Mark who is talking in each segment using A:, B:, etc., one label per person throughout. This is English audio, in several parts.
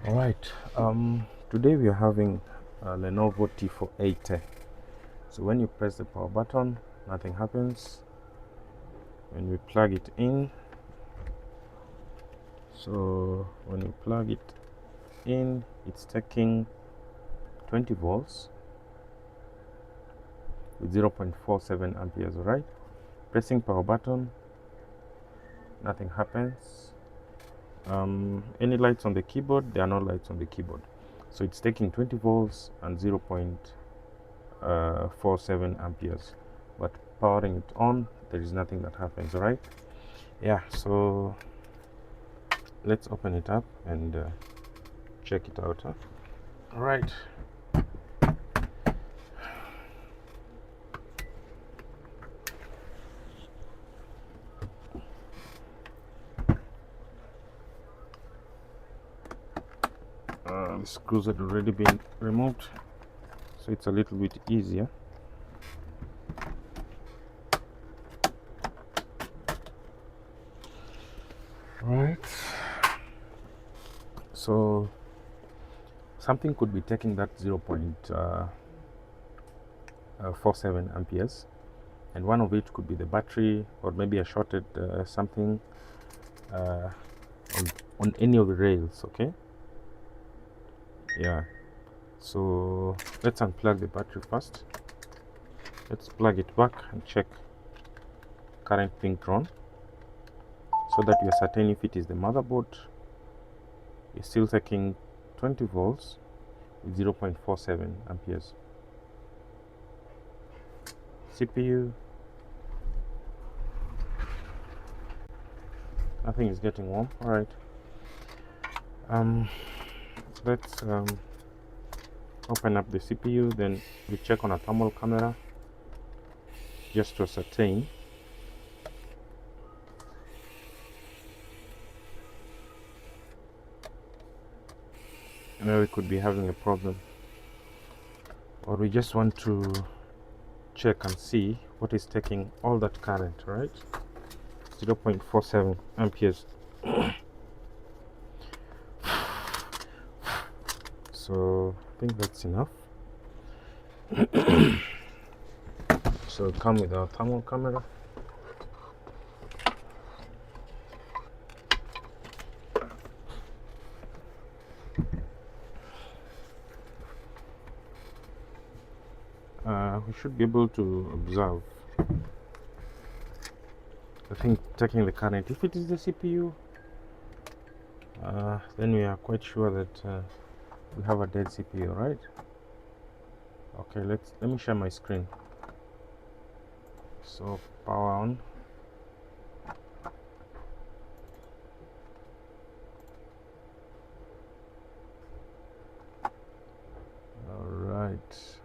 A: All right. Today we are having a Lenovo T480. So when you press the power button, nothing happens. When we plug it in, so when you plug it in, it's taking 20 volts with 0.47 amperes. All right. Pressing power button, nothing happens. Any lights on the keyboard? There are no lights on the keyboard. So it's taking 20 volts and 0.47 amperes, but powering it on, there is nothing that happens. All right. Yeah, so let's open it up and check it out. All right. The screws had already been removed, so it's a little bit easier. Right. So something could be taking that 0.47 amperes, and one of it could be the battery, or maybe a shorted something on any of the rails. Okay. Yeah. So let's unplug the battery first. Let's plug it back and check current being drawn, so that we are certain if it is the motherboard. It's still taking 20 volts with 0.47 amperes. CPU, nothing is getting warm. All right. Let's open up the CPU, then we check on a thermal camera just to ascertain. Where we could be having a problem, or we just want to check and see what is taking all that current, right? 0.47 amperes. So I think that's enough. So come with our thermal camera. We should be able to observe, I think, taking the current. If it is the CPU, then we are quite sure that we have a dead CPU, right? Okay, let me share my screen. So power on. All right.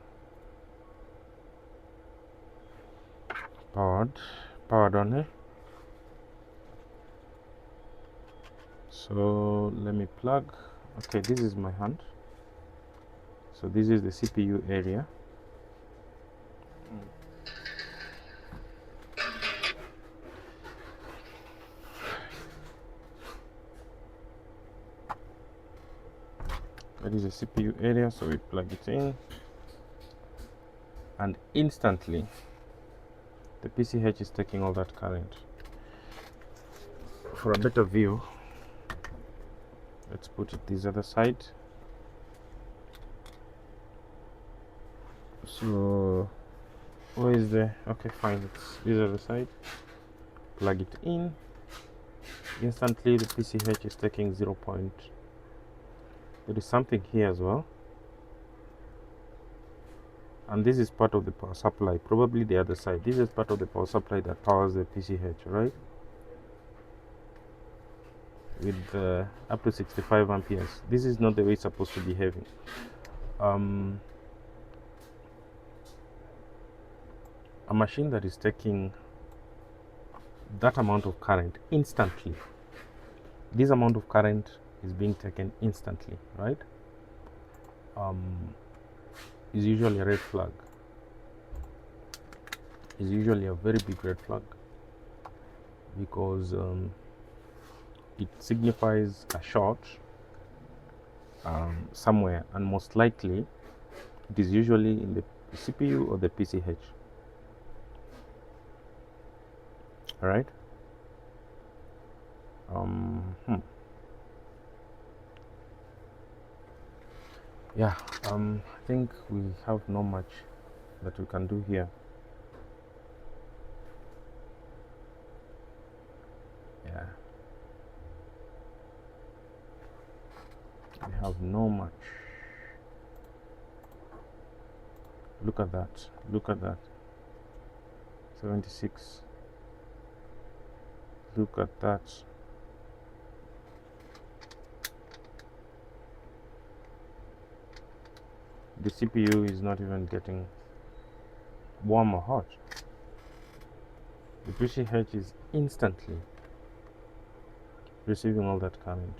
A: Powered on, eh? So let me plug. Okay, this is my hand. So this is the CPU area. That is the CPU area, so we plug it in, and instantly the PCH is taking all that current. For a better view, let's put it this other side. So where is the, okay, fine, it's this other side. Plug it in. Instantly the PCH is taking 0. There is something here as well, and this is part of the power supply, probably the other side. This is part of the power supply that powers the PCH, right? With up to 65 amperes. This is not the way it's supposed to be having. A machine that is taking that amount of current instantly, this amount of current is being taken instantly, right? Is usually a red flag. Is usually a very big red flag, because it signifies a short somewhere, and most likely it is usually in the CPU or the PCH. All right. Yeah, I think we have not much that we can do here. Yeah, we have no much. Look at that, look at that. 76. Look at that. The CPU is not even getting warm or hot. The PCH is instantly receiving all that current.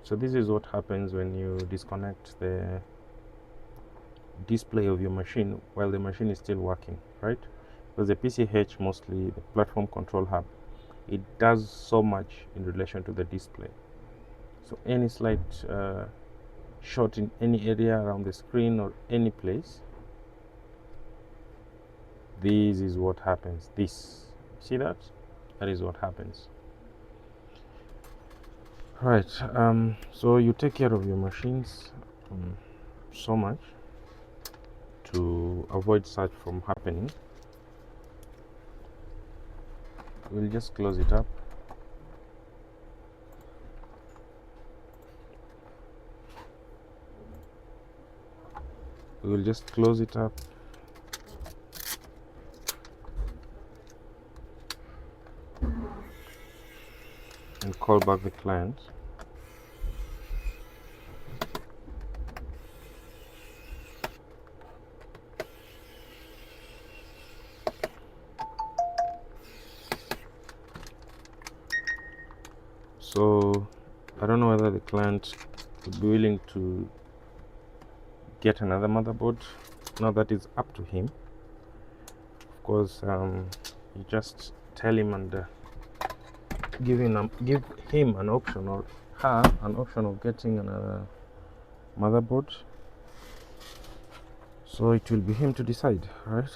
A: So this is what happens when you disconnect the display of your machine while the machine is still working, right? Because the PCH, mostly the platform control hub, it does so much in relation to the display. So any slight short in any area around the screen or any place, this is what happens. This, see that? That is what happens. Right. So you take care of your machines so much to avoid such from happening. We'll just close it up. We'll just close it up. And call back the client. So I don't know whether the client would be willing to get another motherboard. Now that is up to him. Of course, you just tell him and give him an option, or her an option of getting another motherboard. So it will be him to decide, right?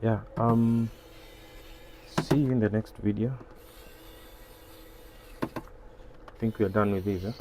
A: Yeah. See you in the next video. I think we are done with this.